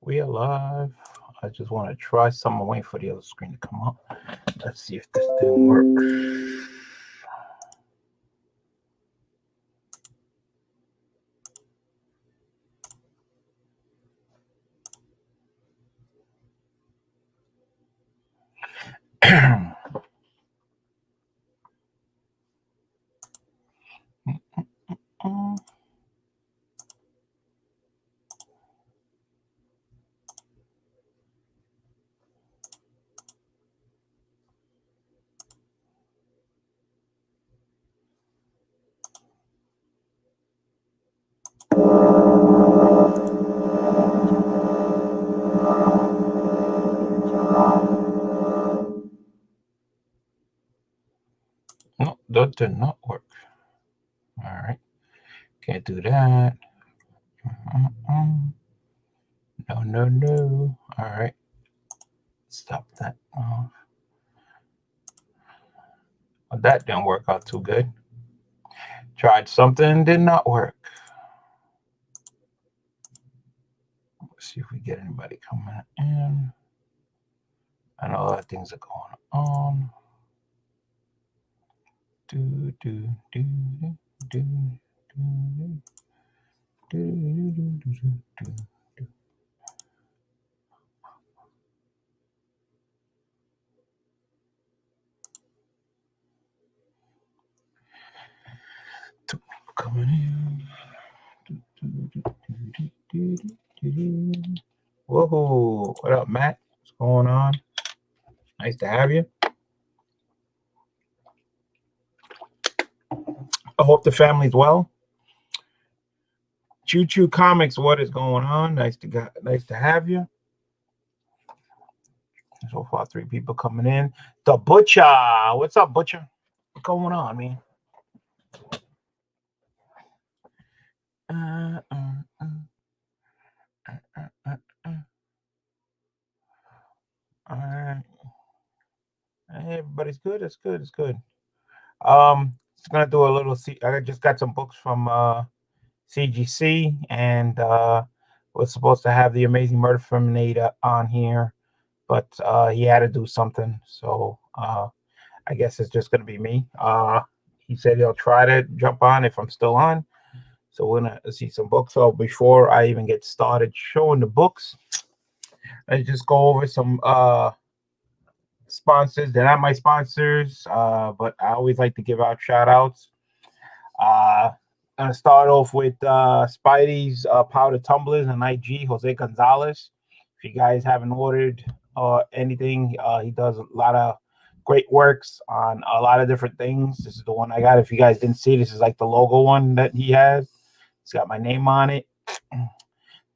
We are live. I just want to try some. I'm waiting for the other screen to come up. Let's see if this thing works. No, that did not work. All right, can't do that. No, no, no. All right, stop that. Well, that didn't work out too good. Tried something, did not work. Let's see if we get anybody coming in. I know a lot of things are going on. Do do do do do do do do do. Coming in. Whoa, what up, Matt? What's going on? Nice to have you. I hope the family's well. Choo Choo Comics, what is going on? Nice to have you. So far, 3 people coming in. The Butcher, what's up, Butcher? What's going on, man? All right. Hey, everybody's good. It's good. It's good. Just gonna do a little. I just got some books from CGC, and was supposed to have the Amazing MURFINATOR on here, but he had to do something, so I guess it's just gonna be me. He said he'll try to jump on if I'm still on. So we're gonna see some books. So before I even get started showing the books, let's just go over some sponsors. They're not my sponsors, but I always like to give out shout outs. I'm gonna start off with Spidey's powder tumblers and IG, Jose Gonzalez. If you guys haven't ordered anything, he does a lot of great works on a lot of different things. This is the one I got. If you guys didn't see, this is like the logo one that he has. It's got my name on it.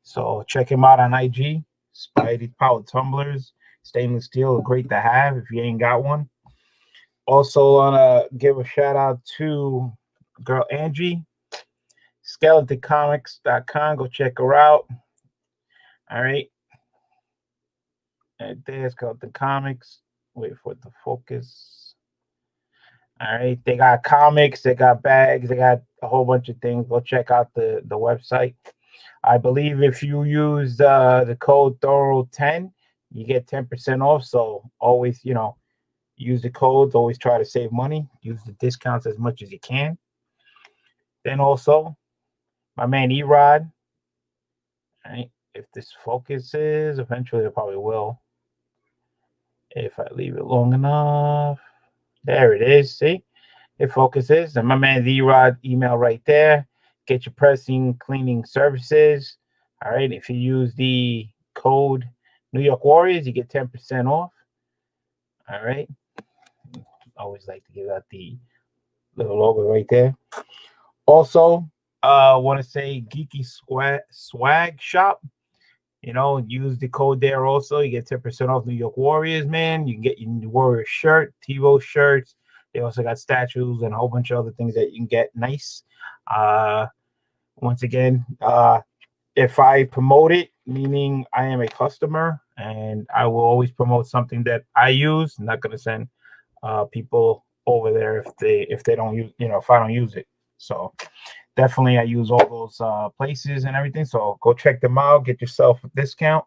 So check him out on IG. Spidey's powder tumblers, stainless steel, great to have if you ain't got one. Also wanna give a shout out to girl Angie, skeletoncomics.com. Go check her out. All right. Right there, Skeleton Comics. Wait for it to focus. All right. They got comics, they got bags, they got a whole bunch of things. Go check out the website. I believe if you use the code Thorough10, you get 10% off. So always, use the codes. Always try to save money. Use the discounts as much as you can. Then also, my man Erod. Right? If this focuses, eventually it probably will. If I leave it long enough. There it is. See? It focuses. And my man Erod email right there. Get your pressing cleaning services. All right. If you use the code New York Warriors, you get 10% off. All right. Always like to give out the little logo right there. Also, want to say Geeky Swag Shop. Use the code there also. You get 10% off New York Warriors, man. You can get your Warrior shirt, TiVo shirts. They also got statues and a whole bunch of other things that you can get. Nice. Once again, if I promote it, meaning I am a customer, and I will always promote something that I use. I'm not going to send people over there if they don't use, if I don't use it. So definitely I use all those places and everything. So go check them out. Get yourself a discount.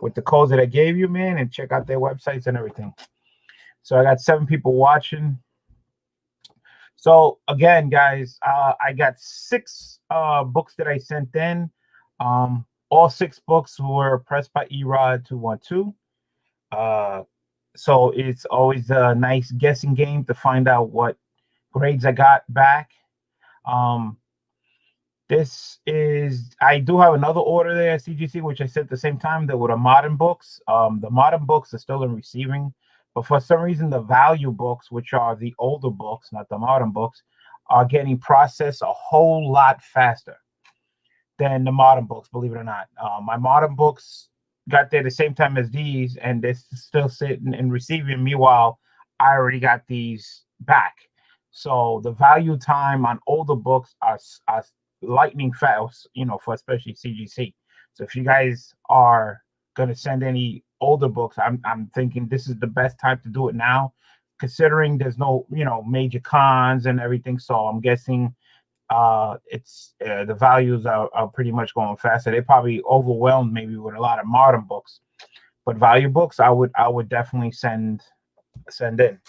with the codes that I gave you, man, and check out their websites and everything. So I got 7 people watching. So again, guys, I got 6 books that I sent in. All 6 books were pressed by Erod 212. So it's always a nice guessing game to find out what grades I got back. I do have another order there at CGC, which I sent at the same time that with the modern books. The modern books are still in receiving, but for some reason, the value books, which are the older books, not the modern books, are getting processed a whole lot faster than the modern books, believe it or not. My modern books got there the same time as these, and they're still sitting and receiving. Meanwhile, I already got these back. So the value time on older books are lightning fast, for especially CGC. So if you guys are gonna send any older books, I'm thinking this is the best time to do it now, considering there's no major cons and everything. So I'm guessing it's the values are pretty much going faster. They probably overwhelmed maybe with a lot of modern books, but value books I would definitely send in.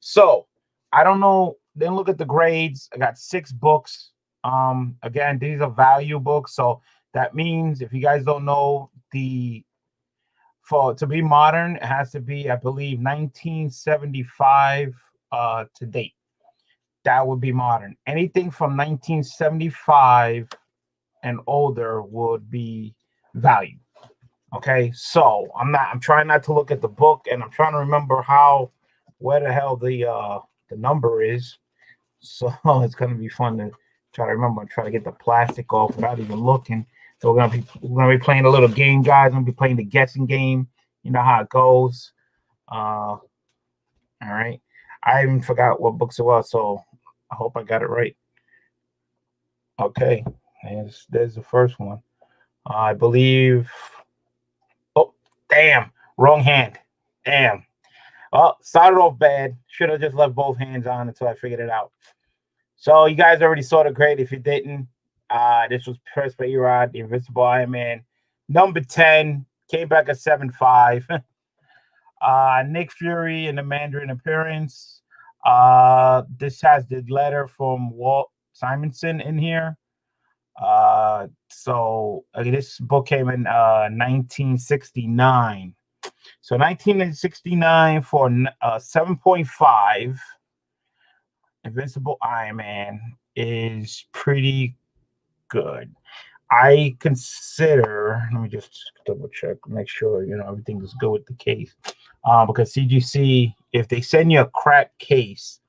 So I don't know. Then look at the grades. I got 6 books. Again, these are value books, so that means if you guys don't know, to be modern, it has to be, I believe, 1975 to date. That would be modern. Anything from 1975 and older would be value. Okay, so I'm trying not to look at the book, and I'm trying to remember where the hell the number is. So it's gonna be fun to try to remember and try to get the plastic off without even looking. So we're gonna be playing a little game, guys. I'm gonna be playing the guessing game. You know how it goes. All right. I even forgot what books it was, so I hope I got it right. Okay, there's the first one. I believe. Oh, damn! Wrong hand. Damn. Well, started off bad. Should have just left both hands on until I figured it out. So you guys already saw the grade. If you didn't, this was pressed by Erod, the Invincible Iron Man. Number 10 came back at 7.5. Nick Fury and the Mandarin appearance. This has the letter from Walt Simonson in here. So this book came in 1969. So 1969 for 7.5. Invincible Iron Man is pretty good. I consider, let me just double check, make sure everything is good with the case. Because CGC, if they send you a cracked case,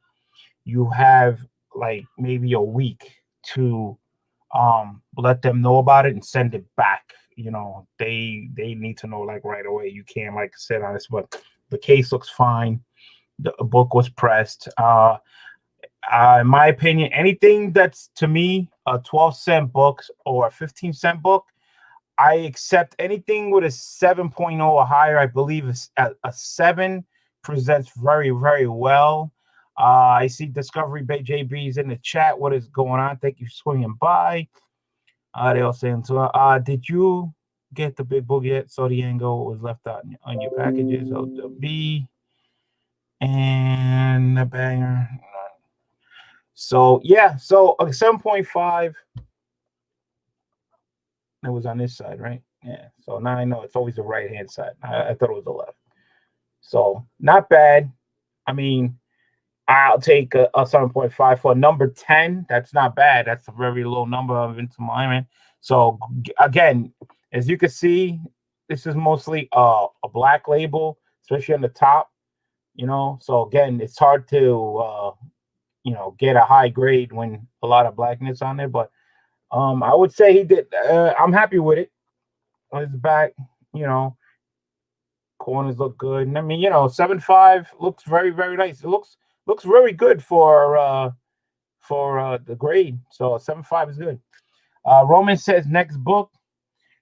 you have like maybe a week to let them know about it and send it back. They need to know like right away. You can't like sit on this, but the case looks fine. The book was pressed. In my opinion, anything that's to me a 12-cent book or a 15-cent book, I accept anything with a 7.0 or higher. I believe a 7 presents very, very well. I see Discovery Bay JB's in the chat. What is going on? Thank you for swinging by. They all saying so. Did you get the big book yet? So the angle was left out on your packages. So the B and the banger. So yeah, so 7.5. It was on this side, right? Yeah. So now I know it's always the right hand side. I thought it was the left. So not bad. I mean, I'll take a 7.5 for number 10. That's not bad. That's a very low number of Invincible Iron Man. So again, as you can see, this is mostly a black label, especially on the top. So again, it's hard to get a high grade when a lot of blackness on there. But I would say he did. I'm happy with it. On his back, corners look good. And I mean, 7.5 looks very, very nice. It looks very good for the grade. So 7.5 is good. Roman says next book.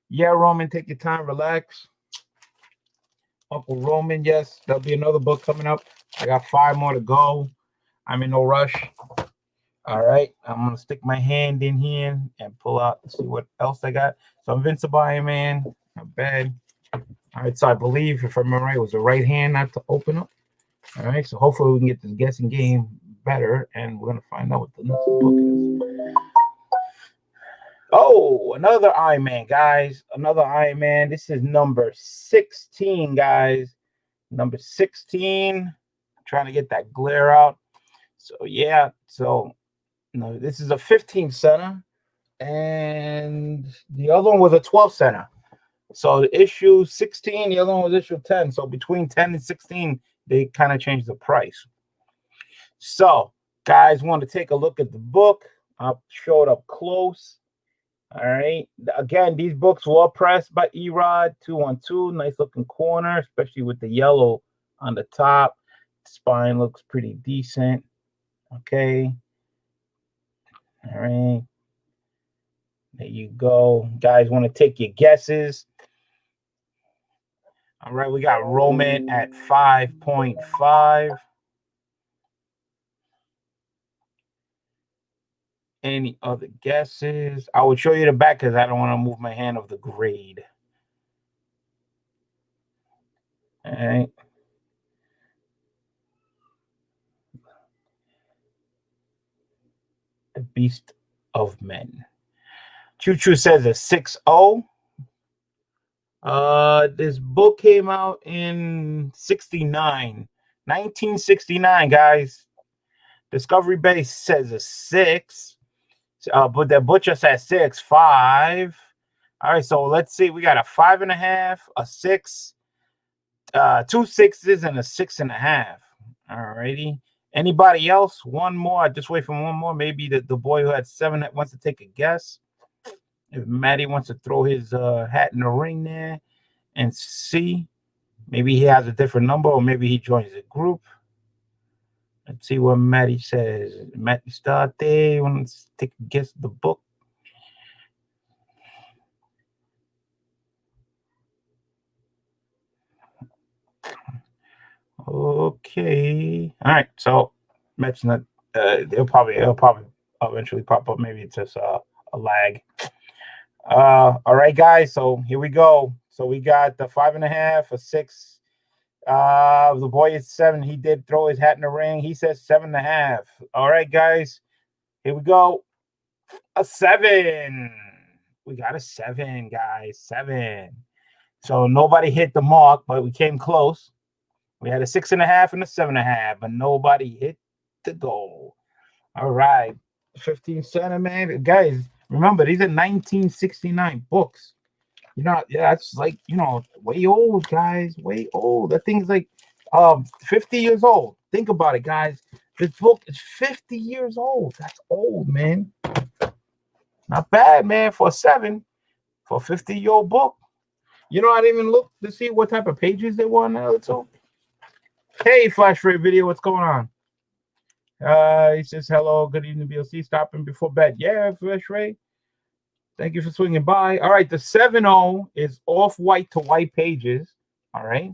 Yeah, Roman, take your time, relax. Uncle Roman, yes, there'll be another book coming up. I got 5 more to go. I'm in no rush. All right, I'm gonna stick my hand in here and pull out, see what else I got. So Invincible Iron Man, not bad. All right, so I believe, if I remember right, it was the right hand not to open up. All right, so hopefully we can get this guessing game better, and we're gonna find out what the next book is. Oh, another Iron Man, guys. Another Iron Man. This is number 16, guys. Number 16. I'm trying to get that glare out. So yeah, so no, this is a 15 center, and the other one was a 12 center. So the issue 16, the other one was issue 10. So between 10 and 16, they kind of changed the price. So, guys, want to take a look at the book? I'll show it up close. All right. Again, these books were pressed by Erod 212. Nice looking corner, especially with the yellow on the top. Spine looks pretty decent. Okay. All right. There you go. Guys, want to take your guesses? All right. We got Roman at 5.5. Any other guesses? I will show you the back because I don't want to move my hand of the grade. All right. The Beast of Men. Choo Choo says a 6.0. This book came out in 1969, guys. Discovery Base says a 6. But the Butcher says 6.5. All right, so let's see. We got a 5.5, a 6, 2 6s, and a 6.5. All righty. Anybody else? One more. I just wait for one more. Maybe the boy who had 7 that wants to take a guess. If Maddie wants to throw his hat in the ring there and see, maybe he has a different number, or maybe he joins a group. Let's see what Maddie says. Maddie, start there. You want to take a guess of the book? Okay. All right. So mention that it'll probably eventually pop up. Maybe it's just a lag. All right, guys. So here we go. So we got the 5.5, a 6. The boy is 7. He did throw his hat in the ring. He says 7.5. All right, guys. Here we go. A 7. We got a 7, guys. 7. So nobody hit the mark, but we came close. We had a 6.5 and a 7.5, but nobody hit the goal. All right. 15 center, man. Guys, remember, these are 1969 books. You know, yeah, it's like, way old, guys. Way old. That thing's like 50 years old. Think about it, guys. This book is 50 years old. That's old, man. Not bad, man, for a 7, for a 50-year-old book. I didn't even look to see what type of pages they were on the other two. Hey, Flash Ray Video, what's going on? He says, hello, good evening, BLC. Stopping before bed. Yeah, Flash Ray. Thank you for swinging by. All right, the 7.0 is off-white to white pages. All right.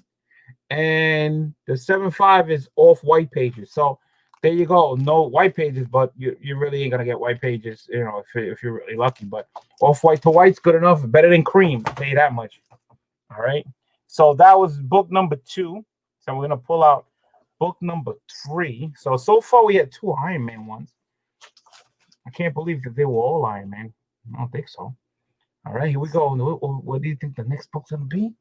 And the 7.5 is off-white pages. So there you go. No white pages, but you really ain't going to get white pages, if you're really lucky. But off-white to white's good enough. Better than cream. I'll tell you that much. All right. So that was book number 2. So we're going to pull out book number 3. So far we had 2 Iron Man ones. I can't believe that they were all Iron Man. I don't think so. All right, here we go. What do you think the next book's going to be?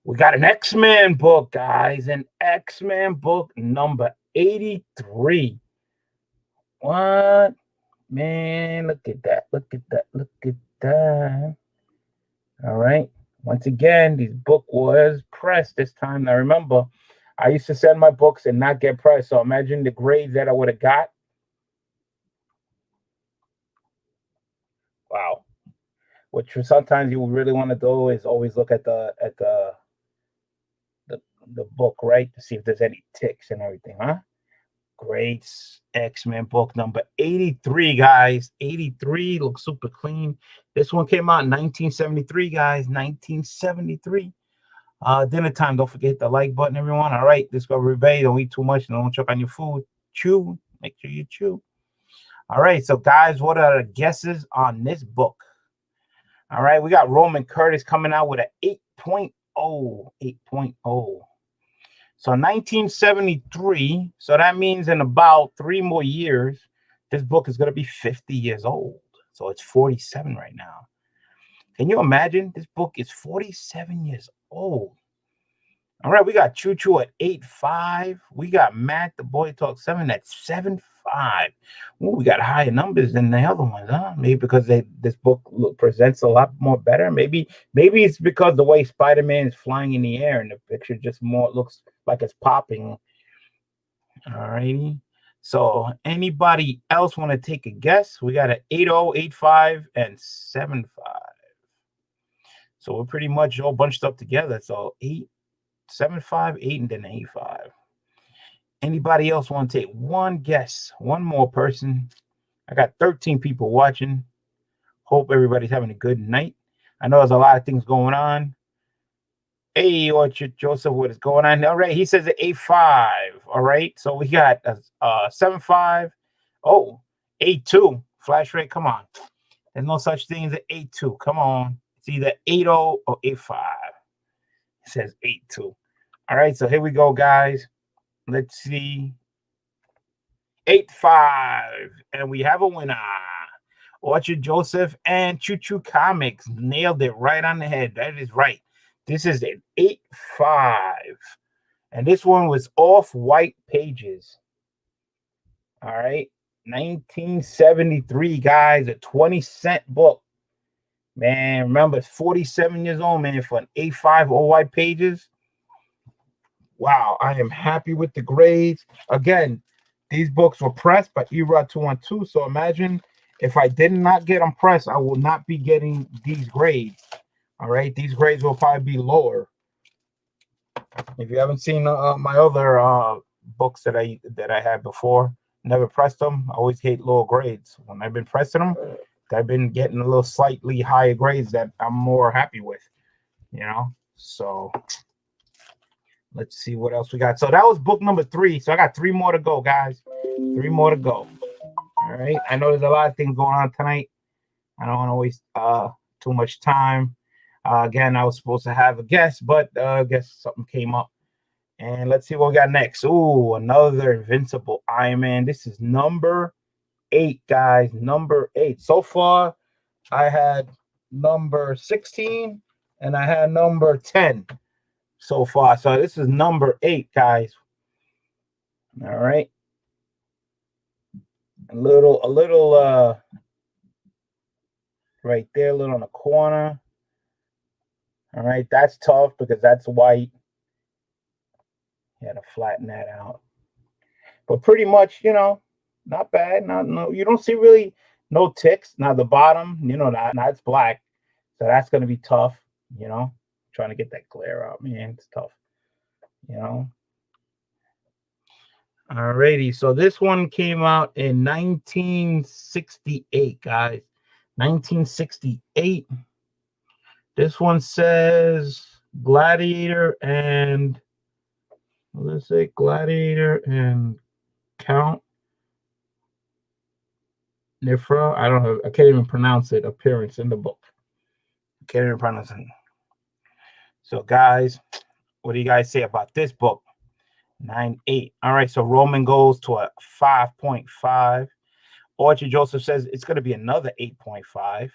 We got an X-Men book, guys. An X-Men book number 83. What? Man, look at that. Look at that. Look at that. All right. Once again, this book was pressed this time. Now, remember, I used to send my books and not get pressed. So imagine the grades that I would have got. Wow. Which sometimes you really want to do is always look at the book, right? To see if there's any ticks and everything, huh? Great. X-Men book number 83, guys. 83 looks super clean. This one came out in 1973, guys. 1973. Dinner time. Don't forget the like button, everyone. All right. Discovery Bay. Don't eat too much and don't choke on your food. Chew. Make sure you chew. All right. So, guys, what are the guesses on this book? All right. We got Roman Curtis coming out with an 8.0. 8.0. So 1973. So that means in about 3 more years, this book is going to be 50 years old. So it's 47 right now. Can you imagine? This book is 47 years old. All right, we got Choo Choo at 8.5. We got Matt, the Boy Talk 7 at 7.5. Ooh, we got higher numbers than the other ones, huh? Maybe because this book presents a lot more better. Maybe it's because the way Spider-Man is flying in the air and the picture just more looks like it's popping. All righty. So anybody else want to take a guess? We got an 8.0, 8.5, and 7.5. So we're pretty much all bunched up together. So 8, 7.5, 8, and then 8.5. Anybody else want to take one guess? One more person. I got 13 people watching. Hope everybody's having a good night. I know there's a lot of things going on. Hey, Orchard Joseph, what is going on? All right, he says 8.5. All right, so we got 7.5. Oh, 8.2. Flash rate, come on. There's no such thing as an 8.2. Come on. It's either 8.0 or 8.5. It says 8.2. All right, so here we go, guys. Let's see. 8.5. And we have a winner. Orchard Joseph and Choo Choo Comics nailed it right on the head. That is right. This is an 8.5. And this one was off-white pages. All right. 1973, guys. A 20-cent book. Man, remember, it's 47 years old, man, for an 8.5 all-white pages. Wow, I am happy with the grades. Again, these books were pressed by Era 212. So imagine if I did not get them pressed, I will not be getting these grades. All right, these grades will probably be lower. If you haven't seen my other books that I had before, never pressed them. I always get lower grades. When I've been pressing them, I've been getting a little slightly higher grades that I'm more happy with. You know, so let's see what else we got. So that was book number 3. So I got 3 more to go, guys. 3 more to go. All right. I know there's a lot of things going on tonight. I don't want to waste too much time. Again, I was supposed to have a guest, but I guess something came up. And let's see what we got next. Ooh, another Invincible Iron Man. This is number 8, guys. Number 8. So far, I had number 16 and I had number 10 so far. So this is number 8, guys. All right. A little right there, a little on the corner. All right, that's tough because that's white. You had to flatten that out. But pretty much, you know, not bad. No, you don't see really no ticks. Now the bottom, you know, that's black. So that's gonna be tough, you know. Trying to get that glare out, man. It's tough, you know. Alrighty, so this one came out in 1968, guys. 1968. This one says Gladiator and let's say Gladiator and Count Nifra. I don't know. I can't even pronounce it. Appearance in the book. I can't even pronounce it. So, guys, what do you guys say about this book? 9.8. All right. So Roman goes to a 5.5. Orchard Joseph says it's going to be another 8.5.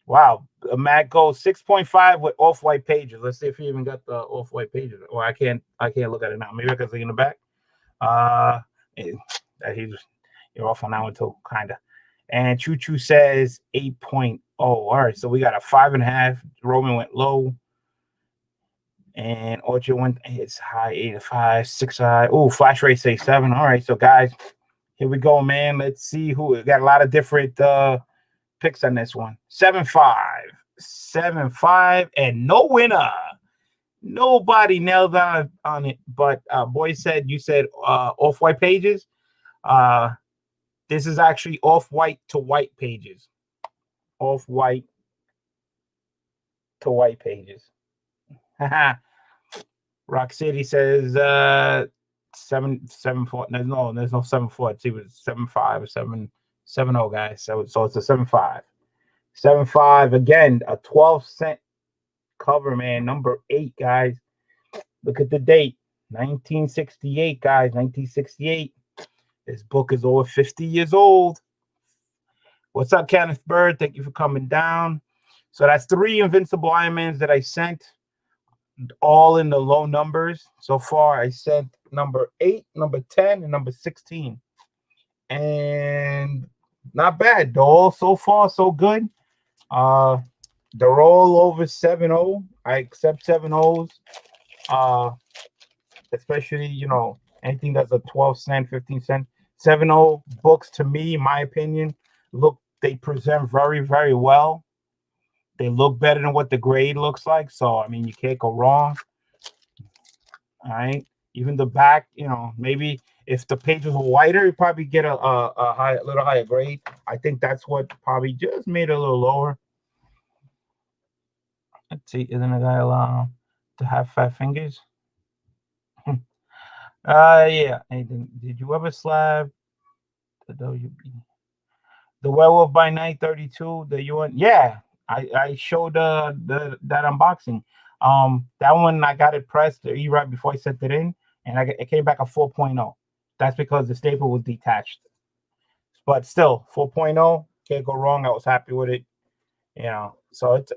Wow. Matt goes 6.5 with off-white pages. Let's see if he even got the off-white pages. Or I can't look at it now. Maybe I can see in the back. You're off on that one too, kind of. And Choo Choo says 8.0. All right, so we got a 5.5. Roman went low. And Orchard went, it's high, 8.5, 6 high. Oh, flash rate say 7. All right, so guys, here we go, man. Let's see who we got. A lot of different picks on this one. 7.5, 7.5, and no winner. Nobody nailed on it, but Boy said you said off-white pages. This is actually off-white to white pages. Off-white to white pages. Rock City says 7.4. There's no 7.4. It's either 7.5 or 7.0, guys. So it's a 7.5. 7.5. Again, a 12-cent cover, man. Number 8, guys. Look at the date. 1968, guys. 1968. This book is over 50 years old. What's up, Kenneth Bird? Thank you for coming down. So that's 3 Invincible Iron Mans that I sent, all in the low numbers. So far, I sent number 8, number 10, and number 16. And not bad. They're all so far so good. They're all over 7.0. I accept 7.0s. Especially, anything that's a 12-cent, 15-cent. 7.0 books, to me, in my opinion, they present very, very well. They look better than what the grade looks like. So, I mean, you can't go wrong. All right. Even the back, maybe if the pages were whiter, you probably get a little higher grade. I think that's what probably just made it a little lower. Let's see. Isn't a guy allowed to have fat fingers? Yeah. Did you ever slap the WB? The Werewolf by Night 32, the UN? Yeah. I showed that unboxing. That one I got it pressed right before I sent it in, and it came back a 4.0. That's because the staple was detached. But still, 4.0, can't go wrong. I was happy with it. So it's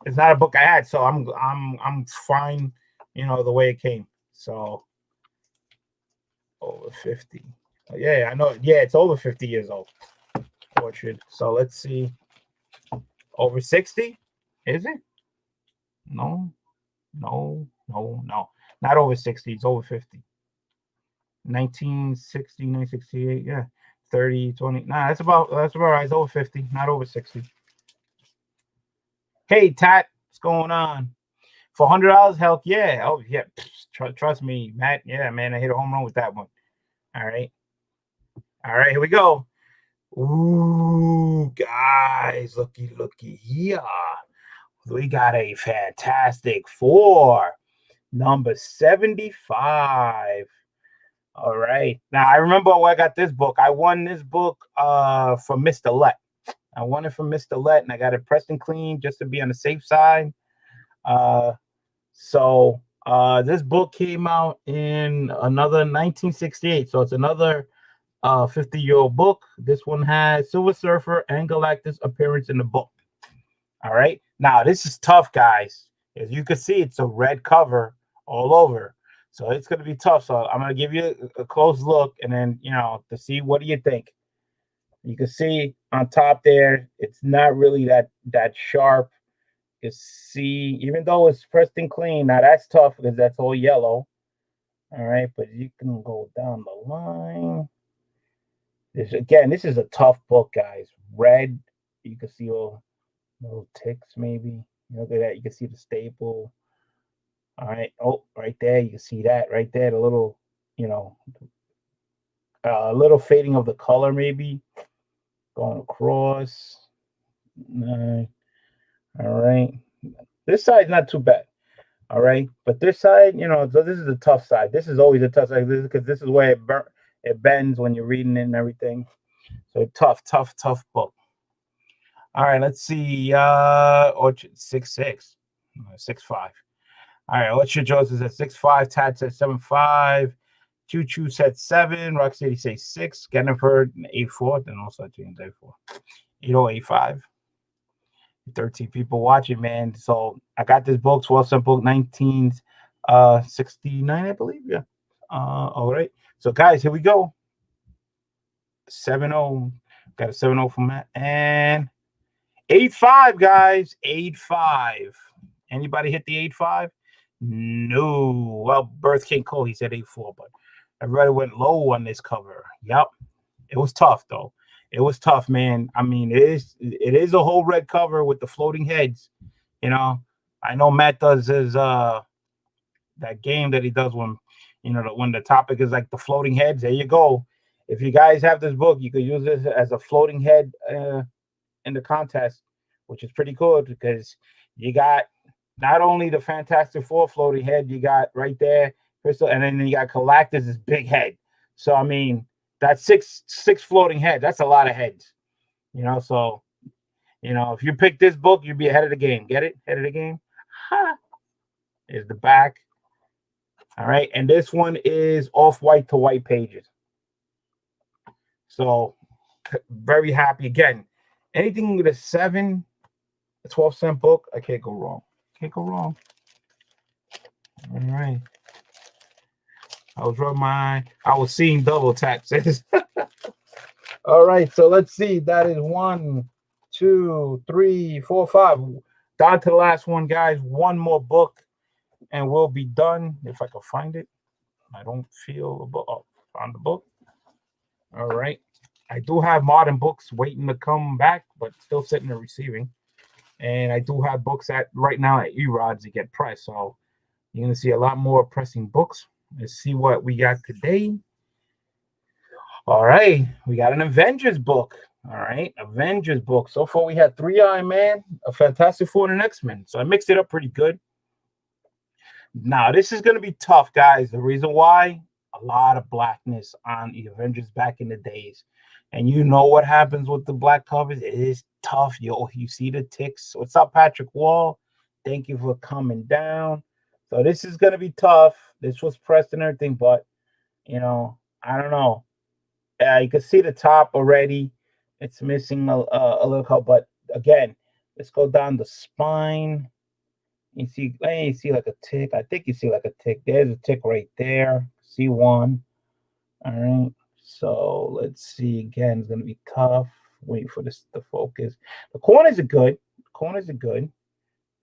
it's not a book I had, so I'm fine, the way it came. So over 50. Yeah, I know. Yeah, it's over 50 years old. Orchard. So let's see. Over 60? Is it? No. Not over 60. It's over 50. 1960, 1968. Yeah. 30, 20. Nah, that's about right. It's over 50, not over 60. Hey, Tat, what's going on? For $100, heck yeah. Oh, yeah. Trust me, Matt. Yeah, man, I hit a home run with that one. All right, here we go. Ooh, guys, looky here. We got a Fantastic Four, number 75. All right. Now, I remember when I got this book. I won this book from Mr. Let. I won it from Mr. Let, and I got it pressed and clean just to be on the safe side. So this book came out in another 1968. So it's another 50-year-old book. This one has Silver Surfer and Galactus appearance in the book. All right. Now, this is tough, guys. As you can see, it's a red cover all over. So it's going to be tough. So I'm going to give you a close look, and then, to see what do you think. You can see on top there, it's not really that sharp. You see, even though it's pressed and clean, now that's tough because that's all yellow. All right, but you can go down the line. This is a tough book, guys. Red, you can see all little ticks, maybe. Look at that. You can see the staple. All right. Oh, right there. You can see that right there. The little, a little fading of the color, maybe going across. All right. This side's not too bad. All right. But this side, so this is the tough side. This is always a tough side because this is where it bends when you're reading it and everything. So tough book. All right, let's see. Orchard 6'6", 6'5". All right, Orchard Jones is at 6'5", Tats at 7'5", Choo Choo said 7, Rock City say 6, Genniford 8'4", then also James 8'4", 8085. 13 people watching, man. So I got this book, 12 cent book, 1969, I believe. Yeah. All right. So guys, here we go. 7-0. Got a 7-0 from Matt. And 8-5, guys. 8-5. Anybody hit the 8-5? No. Well, Birth King Cole, he said 8-4, but everybody went low on this cover. Yep. It was tough, though. It was tough, man. I mean, it is a whole red cover with the floating heads. I know Matt does his that game that he does when when the topic is like the floating heads. There you go. If you guys have this book, you could use this as a floating head in the contest, which is pretty cool because you got not only the Fantastic Four floating head, you got right there, Crystal, and then you got Galactus' big head. So I mean, that's six floating heads. That's a lot of heads, So You know, if you pick this book, you'd be ahead of the game. Get it? Ahead of the game. Ha! Is the back. All right. And this one is off-white to white pages. So very happy. Again, anything with a 7, a 12-cent book, I can't go wrong. Can't go wrong. All right. I was seeing double taxes. All right, so let's see. That is 1, 2, 3, 4, 5. Down to the last one, guys. One more book, and we'll be done. If I can find it. I don't feel the book. Oh, found the book. All right. I do have modern books waiting to come back, but still sitting and receiving. And I do have books at right now at eRods to get pressed. So you're gonna see a lot more pressing books. Let's see what we got today. All right, we got an Avengers book. All right, Avengers book. So far, we had 3 Iron Man, a Fantastic Four, and an X-Men. So I mixed it up pretty good. Now, this is going to be tough, guys. The reason why, a lot of blackness on the Avengers back in the days. And you know what happens with the black covers. It is tough. You see the ticks. What's up, Patrick Wall? Thank you for coming down. So this is going to be tough. This was pressed and everything, but, you know, I don't know. You can see the top already. It's missing a little color, but again, let's go down the spine. You see like a tick. I think you see like a tick. There's a tick right there. See one. All right. So let's see. Again, it's gonna be tough. Wait for this to focus. The corners are good.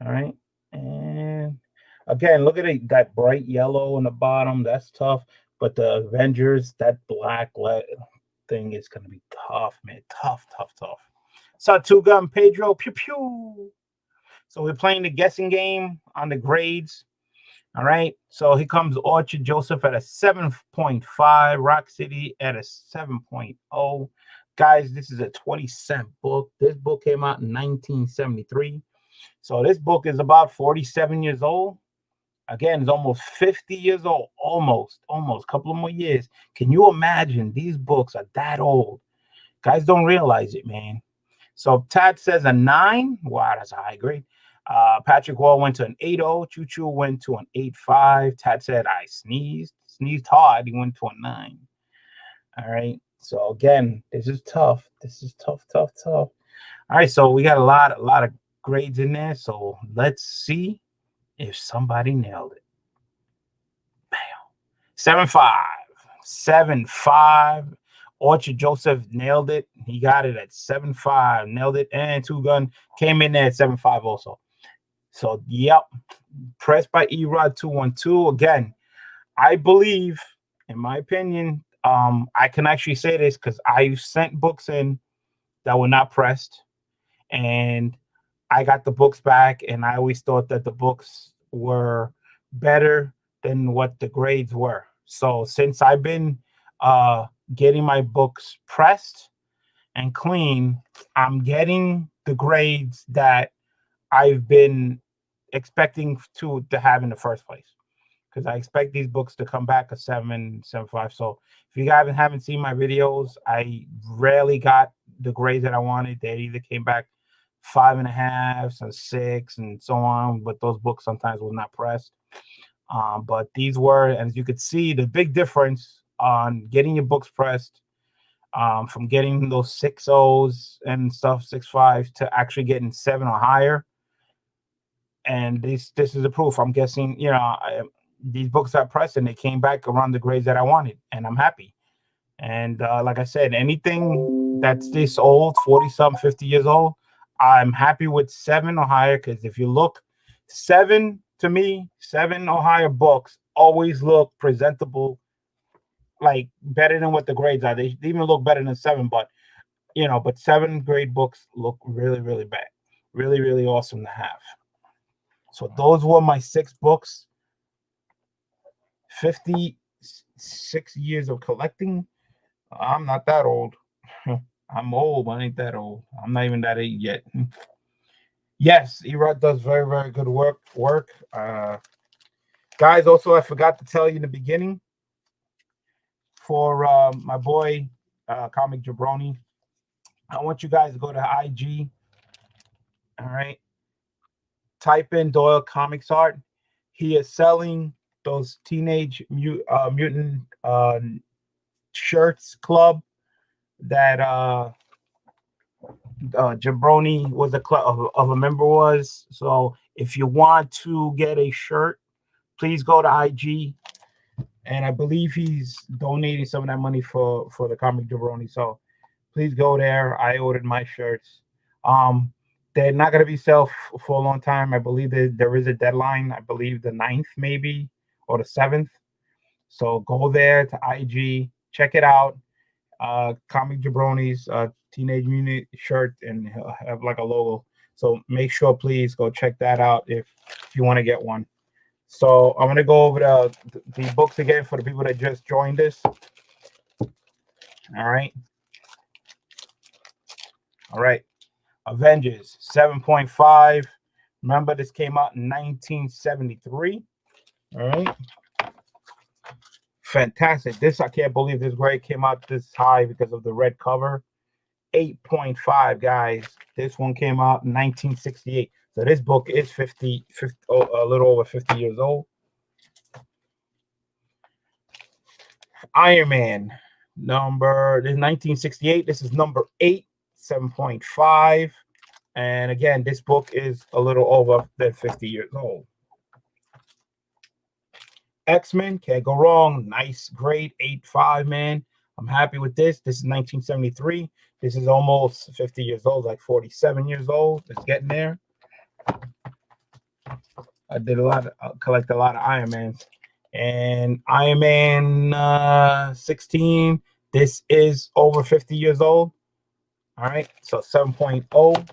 All right. And again, look at it. That bright yellow on the bottom. That's tough. But the Avengers, that black thing is gonna be tough, man. Tough. Saw Two Gun Pedro. Pew pew. So we're playing the guessing game on the grades. All right. So here comes Orchard Joseph at a 7.5, Rock City at a 7.0. Guys, this is a 20-cent book. This book came out in 1973. So this book is about 47 years old. Again, it's almost 50 years old. Almost. A couple of more years. Can you imagine these books are that old? Guys don't realize it, man. So Tad says a 9. Wow, that's a high grade. Patrick Wall went to an 8.0. Choo Choo went to an 8.5. Tad said I sneezed hard. He went to a 9. All right. So again, this is tough. All right. So we got a lot of grades in there. So let's see if somebody nailed it. Bam. 7.5. 7.5. Orchard Joseph nailed it. He got it at 7.5. Nailed it. And Two Gun came in there at 7.5 also. So, yep. Pressed by eRod 212. Again, I believe, in my opinion, I can actually say this because I sent books in that were not pressed. And I got the books back. And I always thought that the books were better than what the grades were. So, since I've been getting my books pressed and clean, I'm getting the grades that I've been expecting to have in the first place, because I expect these books to come back a 7.5. So if you guys haven't seen my videos, I rarely got the grades that I wanted. They either came back 5.5 and 6 and so on, but those books sometimes were not pressed. But these were, as you could see, the big difference on getting your books pressed, from getting those 6.0s and stuff, 6.5s, to actually getting 7 or higher. And this is a proof. I'm guessing, these books are pressed and they came back around the grades that I wanted, and I'm happy. And like I said, anything that's this old, 40-something, 50 years old, I'm happy with 7 or higher, because if you look, 7 to me, 7 or higher books always look presentable, like better than what the grades are. They even look better than 7, but 7 grade books look really, really bad. Really, really awesome to have. So those were my 6 books. 56 years of collecting. I'm not that old. I'm old, but I ain't that old. I'm not even that age yet. Yes, eRod does very, very good work. Guys, also, I forgot to tell you in the beginning, for my boy, Comic Jabroni, I want you guys to go to IG All right. Type in Doyle Comics Art. He is selling those Teenage Mutant shirts club that Jabroni was a club of a member was. So if you want to get a shirt, please go to IG, and I believe he's donating some of that money for the comic Jabroni. So please go there. I ordered my shirts. They're not gonna be for a long time. I believe there is a deadline. I believe the 9th maybe or the 7th. So go there to IG, check it out. Comic Jabroni's Teenage Mutant shirt, and he'll have like a logo. So make sure, please go check that out if you want to get one. So I'm gonna go over the books again for the people that just joined us. All right, all right. Avengers 7.5. Remember, this came out in 1973. All right. Fantastic. This, I can't believe this grade came out this high because of the red cover. 8.5, guys. This one came out in 1968. So this book is 50 a little over 50 years old. Iron Man, this is 1968. This is number 8, 7.5. And again, this book is a little over than 50 years old. X-Men, can't go wrong. Nice grade, 8.5, man. I'm happy with this. This is 1973. This is almost 50 years old, like 47 years old. It's getting there. I collect a lot of Iron Mans. And Iron Man 16, this is over 50 years old. All right, so 7.0.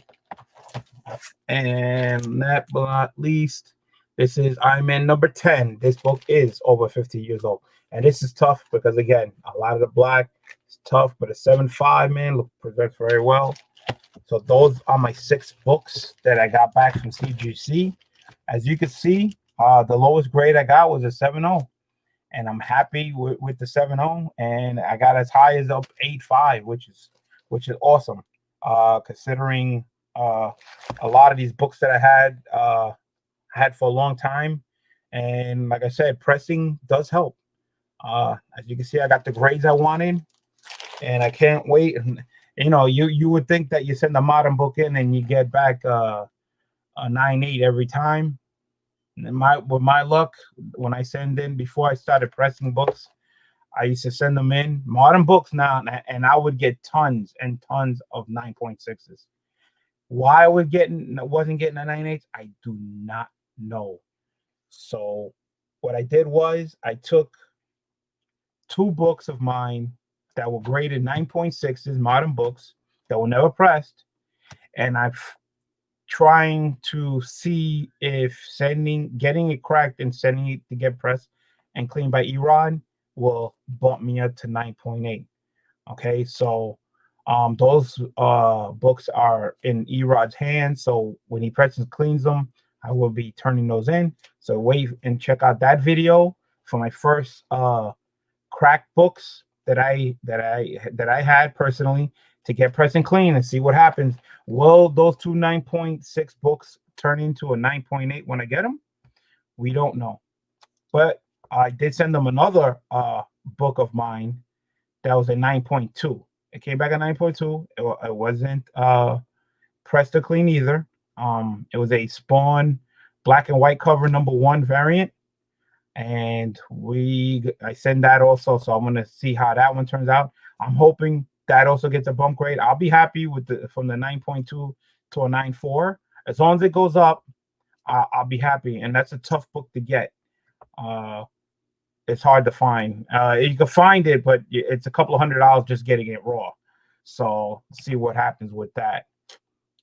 And last but not least, this is Iron Man number 10. This book is over 50 years old. And this is tough because, again, a lot of the black is tough, but a 7.5, man, presents very well. So those are my 6 books that I got back from CGC. As you can see, the lowest grade I got was a 7.0. And I'm happy with the 7.0. And I got as high as up 8.5, which is awesome. Considering a lot of these books that I had for a long time. And like I said, pressing does help. As you can see, I got the grades I wanted, and I can't wait. And, you would think that you send a modern book in and you get back a 9.8 every time. And with my luck, when I send in, before I started pressing books, I used to send them in modern books now, and I would get tons and tons of 9.6s. Why I wasn't getting a 9.8, I do not know. So what I did was I took 2 books of mine that were graded 9.6s, modern books that were never pressed, and I'm trying to see if getting it cracked and sending it to get pressed and cleaned by Erod will bump me up to 9.8. Okay, so those books are in Erod's hands. So when he presses and cleans them, I will be turning those in. So wait and check out that video for my first crack books that I had personally to get pressed and clean and see what happens. Will those 2 9.6 books turn into a 9.8 when I get them? We don't know. But I did send them another book of mine that was a 9.2. It came back at 9.2. It wasn't pressed or clean either. It was a Spawn black and white cover #1 variant. And I send that also. So I'm gonna see how that one turns out. I'm hoping that also gets a bump grade. I'll be happy with from the 9.2 to a 9.4. As long as it goes up, I'll be happy. And that's a tough book to get. It's hard to find. You can find it, but it's a couple of $100 just getting it raw. So see what happens with that.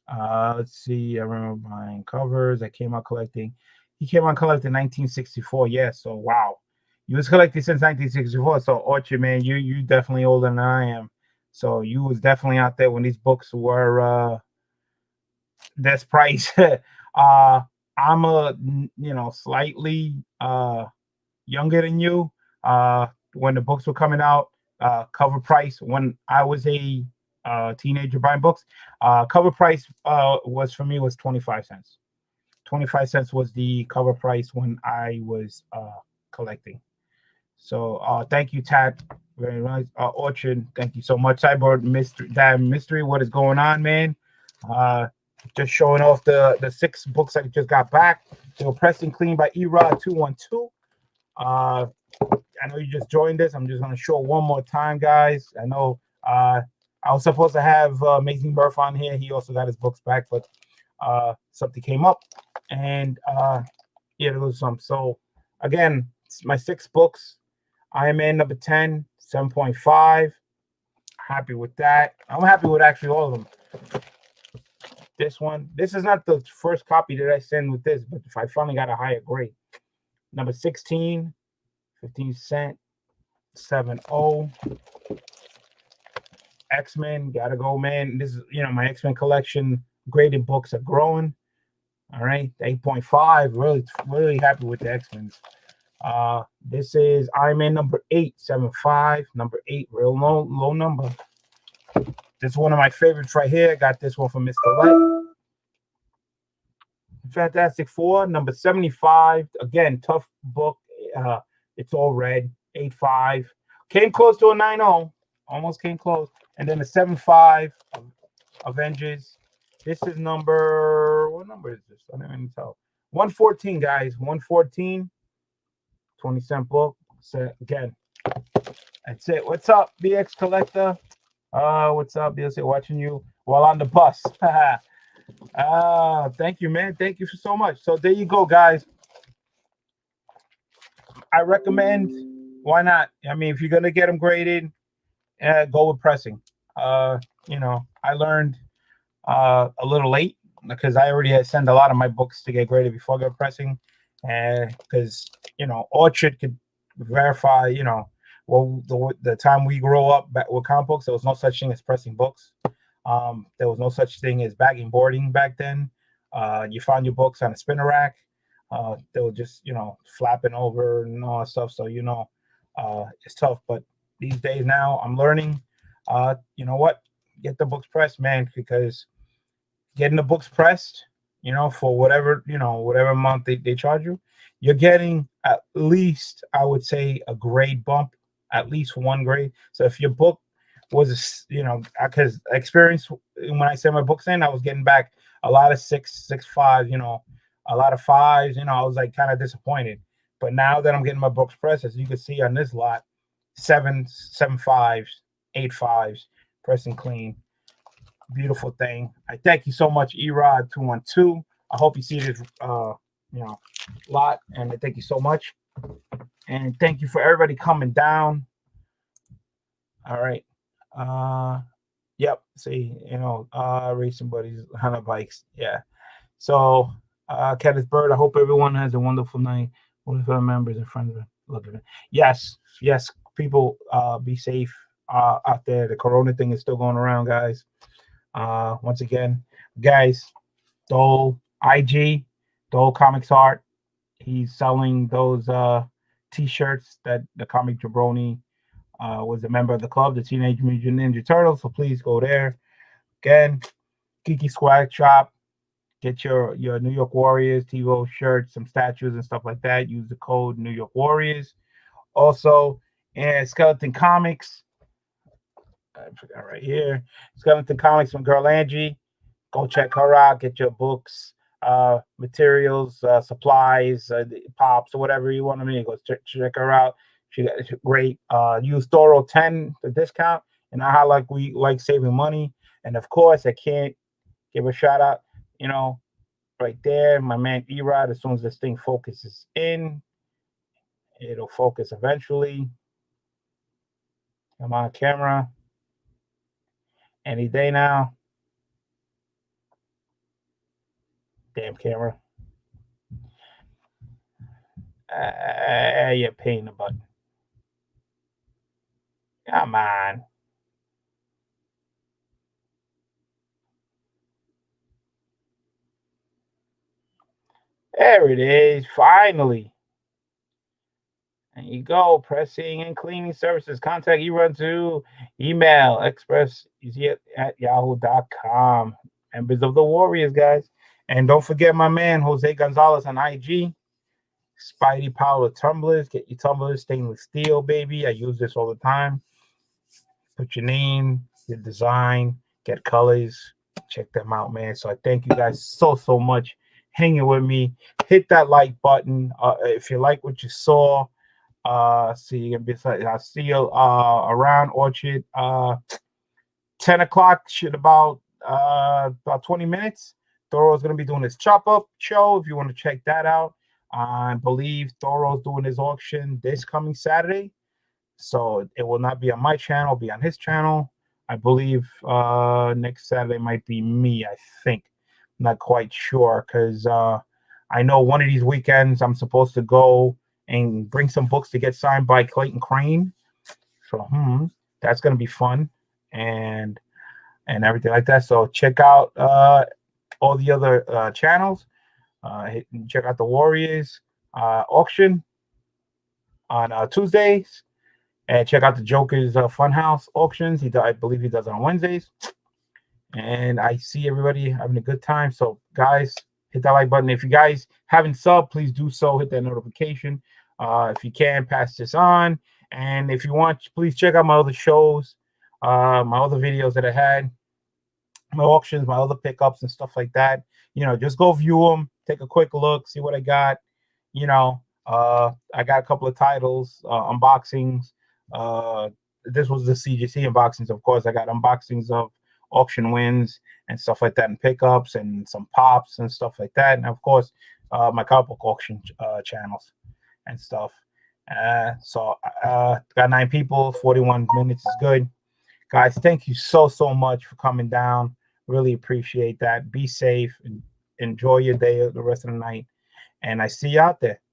Let's see. I remember buying covers. He came out collecting 1964. Yeah. So wow, you was collecting since 1964. So Orchard, man, you definitely older than I am. So you was definitely out there when these books were this price. I'm slightly younger than you. When the books were coming out, cover price when I was a teenager buying books. Cover price was for me was 25 cents. 25 cents was the cover price when I was collecting. So thank you, Tad. Very nice. Orchard, thank you so much. Cyborg Mystery, Damn Mystery, what is going on, man? Uh, just showing off the 6 books I just got back. They were pressed and cleaned by Erod 212. Uh, I know you just joined us. I'm just gonna show it one more time, guys. I know I was supposed to have Amazing Murph on here. He also got his books back, but something came up, and yeah, there was some. So again, my 6 books. Iron Man number 10, 7.5. Happy with that. I'm happy with actually all of them. This one, this is not the first copy that I send with this, but if I finally got a higher grade. Number 16, 15 cent, 7.0. X-Men, gotta go, man. This is, my X-Men collection graded books are growing. All right, 8.5. Really, really happy with the X-Men. This is Iron Man number 875. Number 8, real low number. This is one of my favorites right here. Got this one from Mr. Let. Fantastic Four, number 75. Again, tough book. It's all red. 8.5. Came close to a 9.0. Almost came close. And then a 7.5. Avengers. This is what number is this? I don't even tell. 114, guys. 114. 20-cent book. So again, that's it. What's up, BX Collector? What's up, BX? Watching you while on the bus. Thank you, man. Thank you so much. So there you go, guys. I recommend. Why not? I mean, if you're gonna get them graded, go with pressing. I learned a little late because I already had sent a lot of my books to get graded before I got pressing, and because Orchard could verify. Well, the time we grow up back with comic books, there was no such thing as pressing books. There was no such thing as bagging boarding back then. You found your books on a spinner rack. They were just flapping over and all that stuff. So it's tough. But these days now, I'm learning. You know what? Get the books pressed, man, because getting the books pressed, for whatever amount they charge you, you're getting at least, I would say, a grade bump, at least 1 grade. So if your book was, because experience when I sent my books in, I was getting back a lot of 6.5, a lot of 5s. I was like kind of disappointed. But now that I'm getting my books pressed, as you can see on this lot, 7.5s, 8.5s, pressing clean. Beautiful thing. I thank you so much, Erod 212. I hope you see this lot, and I thank you so much. And thank you for everybody coming down. All right. Yep. See, racing buddies, Hunter bikes. Yeah. So, Kenneth Bird, I hope everyone has a wonderful night with our members and friends. Look at it. Yes. People, be safe out there. The Corona thing is still going around, guys. Once again, guys, Dole IG, Dole Comics Art. He's selling those T-shirts that the comic jabroni was a member of the club, the Teenage Mutant Ninja Turtles. So please go there. Again, Geeky Swag Shop. Get your New York Warriors TiVo shirts, some statues and stuff like that. Use the code New York Warriors. Also, and Skeleton Comics. I forgot right here. Skeleton Comics from Girl Angie. Go check her out. Get your books, materials, supplies, pops, or whatever you want to mean. Go check her out. She got great. Use Thoro 10 the discount, and we like saving money. And of course, I can't give a shout out. Right there, my man Erod. As soon as this thing focuses in, it'll focus eventually. I'm on camera any day now. Damn camera. You're paying the button. Come on. There it is. Finally. There you go. Pressing and cleaning services. Contact you run to email express at yahoo.com. Members of the Warriors, guys. And don't forget my man, Jose Gonzalez on IG. Spidey Power tumblers. Get your tumblers, stainless steel, baby. I use this all the time. Put your name, your design, get colors. Check them out, man. So I thank you guys so much hanging with me. Hit that like button if you like what you saw. See you I'll see you around Orchard 10 o'clock, shit, about 20 minutes. Thoro's gonna be doing his chop up show if you want to check that out. I believe Thoro's doing his auction this coming Saturday, so it will not be on my channel, it'll be on his channel. I believe next Saturday might be me, I think. I'm not quite sure because I know one of these weekends I'm supposed to go and bring some books to get signed by Clayton Crane. So that's gonna be fun and everything like that. So check out all the other channels. Check out the Warriors auction on Tuesdays, and check out the Joker's Funhouse auctions. I believe he does it on Wednesdays. And I see everybody having a good time. So guys, hit that like button. If you guys haven't subbed, please do so. Hit that notification. If you can, pass this on. And if you want, please check out my other shows, my other videos that I had, my auctions, my other pickups and stuff like that. Just go view them, take a quick look, see what I got. I got a couple of titles, unboxings. This was the CGC unboxings, of course. I got unboxings of auction wins and stuff like that, and pickups and some pops and stuff like that. And of course, my comic book auction channels and stuff. So got 9 people, 41 minutes is good. Guys, thank you so much for coming down. Really appreciate that. Be safe and enjoy your day, the rest of the night. And I see you out there.